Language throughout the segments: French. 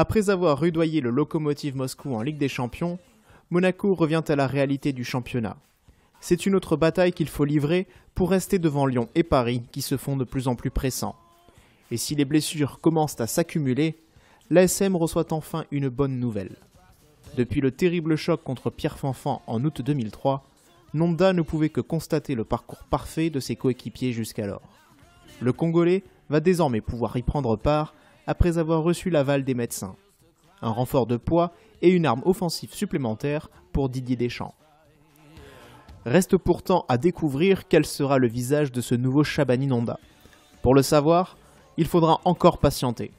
Après avoir rudoyé le Lokomotiv Moscou en Ligue des Champions, Monaco revient à la réalité du championnat. C'est une autre bataille qu'il faut livrer pour rester devant Lyon et Paris qui se font de plus en plus pressants. Et si les blessures commencent à s'accumuler, l'ASM reçoit enfin une bonne nouvelle. Depuis le terrible choc contre Pierre Fanfan en août 2003, Nonda ne pouvait que constater le parcours parfait de ses coéquipiers jusqu'alors. Le Congolais va désormais pouvoir y prendre part après avoir reçu l'aval des médecins. Un renfort de poids et une arme offensive supplémentaire pour Didier Deschamps. Reste pourtant à découvrir quel sera le visage de ce nouveau Shabani Nonda. Pour le savoir, il faudra encore patienter.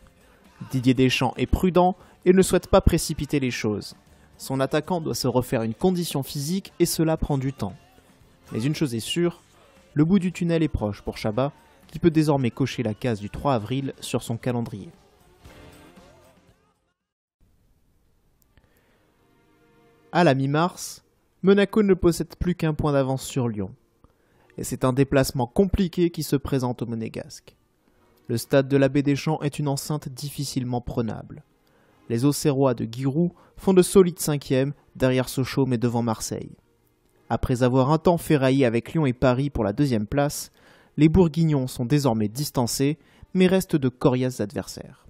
Didier Deschamps est prudent et ne souhaite pas précipiter les choses. Son attaquant doit se refaire une condition physique et cela prend du temps. Mais une chose est sûre, le bout du tunnel est proche pour Chaba, qui peut désormais cocher la case du 3 avril sur son calendrier. À la mi-mars, Monaco ne possède plus qu'un point d'avance sur Lyon. Et c'est un déplacement compliqué qui se présente aux Monégasques. Le stade de l'Abbé Deschamps est une enceinte difficilement prenable. Les Auxerrois de Giroud font de solides cinquièmes derrière Sochaux mais devant Marseille. Après avoir un temps ferraillé avec Lyon et Paris pour la deuxième place, les Bourguignons sont désormais distancés mais restent de coriaces adversaires.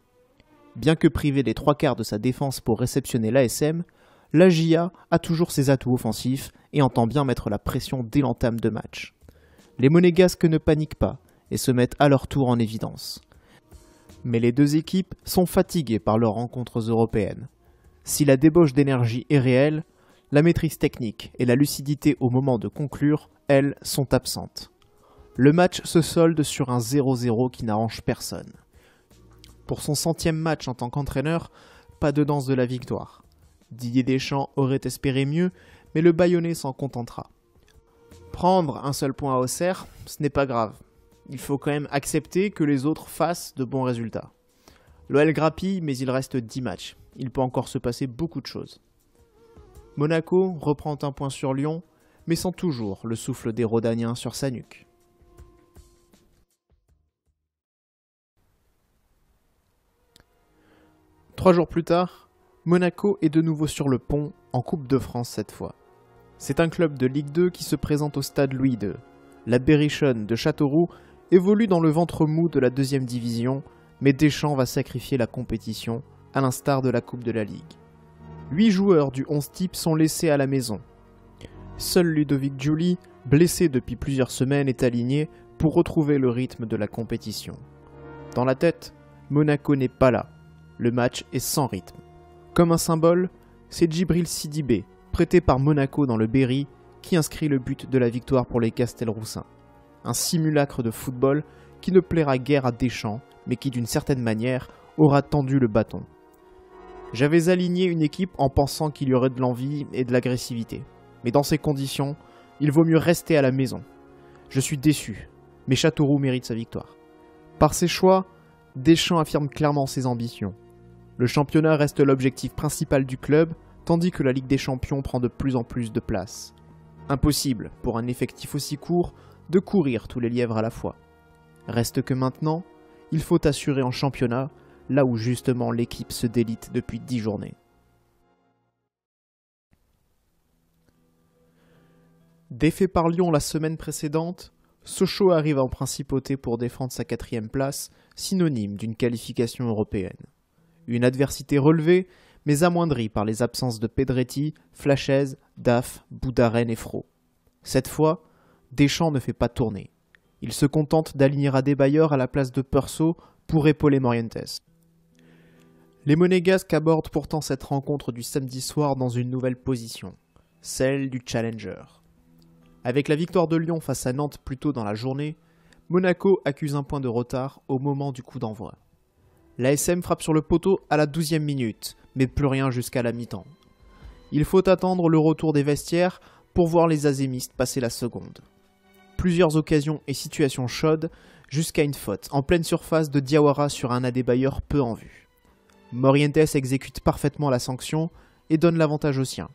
Bien que privé des 3/4 de sa défense pour réceptionner l'ASM, l'AJA a toujours ses atouts offensifs et entend bien mettre la pression dès l'entame de match. Les Monégasques ne paniquent pas et se mettent à leur tour en évidence. Mais les deux équipes sont fatiguées par leurs rencontres européennes. Si la débauche d'énergie est réelle, la maîtrise technique et la lucidité au moment de conclure, elles, sont absentes. Le match se solde sur un 0-0 qui n'arrange personne. Pour son 100e match en tant qu'entraîneur, pas de danse de la victoire. Didier Deschamps aurait espéré mieux, mais le Bayonnais s'en contentera. Prendre un seul point à Auxerre, ce n'est pas grave. Il faut quand même accepter que les autres fassent de bons résultats. L'OL grappille, mais il reste 10 matchs. Il peut encore se passer beaucoup de choses. Monaco reprend un point sur Lyon, mais sans toujours le souffle des Rhodaniens sur sa nuque. Trois jours plus tard, Monaco est de nouveau sur le pont, en Coupe de France cette fois. C'est un club de Ligue 2 qui se présente au stade Louis II. La Berrichonne de Châteauroux évolue dans le ventre mou de la 2e division, mais Deschamps va sacrifier la compétition, à l'instar de la Coupe de la Ligue. 8 joueurs du 11 type sont laissés à la maison. Seul Ludovic Giuli, blessé depuis plusieurs semaines, est aligné pour retrouver le rythme de la compétition. Dans la tête, Monaco n'est pas là. Le match est sans rythme. Comme un symbole, c'est Djibril Sidibé, prêté par Monaco dans le Berry, qui inscrit le but de la victoire pour les Castelroussins. Un simulacre de football qui ne plaira guère à Deschamps, mais qui d'une certaine manière aura tendu le bâton. J'avais aligné une équipe en pensant qu'il y aurait de l'envie et de l'agressivité. Mais dans ces conditions, il vaut mieux rester à la maison. Je suis déçu, mais Châteauroux mérite sa victoire. Par ses choix, Deschamps affirme clairement ses ambitions. Le championnat reste l'objectif principal du club, tandis que la Ligue des Champions prend de plus en plus de place. Impossible, pour un effectif aussi court, de courir tous les lièvres à la fois. Reste que maintenant, il faut assurer en championnat, là où justement l'équipe se délite depuis 10 journées. Défait par Lyon la semaine précédente, Sochaux arrive en principauté pour défendre sa 4e place, synonyme d'une qualification européenne. Une adversité relevée, mais amoindrie par les absences de Pedretti, Flachez, Daf, Boudaren et Fro. Cette fois, Deschamps ne fait pas tourner. Il se contente d'aligner Adebayor à la place de Perso pour épauler Morientes. Les Monégasques abordent pourtant cette rencontre du samedi soir dans une nouvelle position, celle du challenger. Avec la victoire de Lyon face à Nantes plus tôt dans la journée, Monaco accuse un point de retard au moment du coup d'envoi. L'ASM frappe sur le poteau à la 12e minute, mais plus rien jusqu'à la mi-temps. Il faut attendre le retour des vestiaires pour voir les azémistes passer la seconde. Plusieurs occasions et situations chaudes, jusqu'à une faute en pleine surface de Diawara sur un Adebayor peu en vue. Morientes exécute parfaitement la sanction et donne l'avantage aux siens.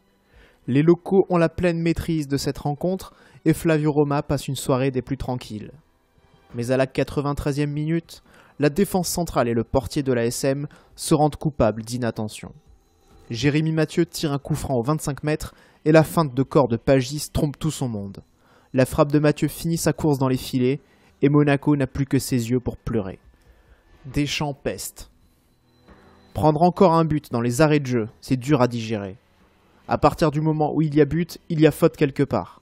Les locaux ont la pleine maîtrise de cette rencontre et Flavio Roma passe une soirée des plus tranquilles. Mais à la 93e minute, la défense centrale et le portier de l'ASM se rendent coupables d'inattention. Jérémy Mathieu tire un coup franc aux 25 mètres et la feinte de corps de Pagis trompe tout son monde. La frappe de Mathieu finit sa course dans les filets et Monaco n'a plus que ses yeux pour pleurer. Deschamps peste. Prendre encore un but dans les arrêts de jeu, c'est dur à digérer. À partir du moment où il y a but, il y a faute quelque part.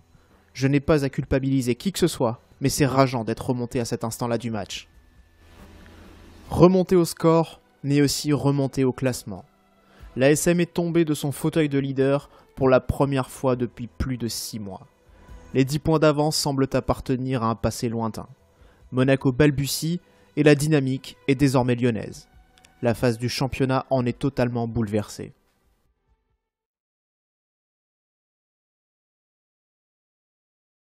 Je n'ai pas à culpabiliser qui que ce soit, mais c'est rageant d'être remonté à cet instant-là du match. Remonter au score, mais aussi remonter au classement. L'ASM est tombé de son fauteuil de leader pour la première fois depuis plus de 6 mois. Les 10 points d'avance semblent appartenir à un passé lointain. Monaco balbutie et la dynamique est désormais lyonnaise. La phase du championnat en est totalement bouleversée.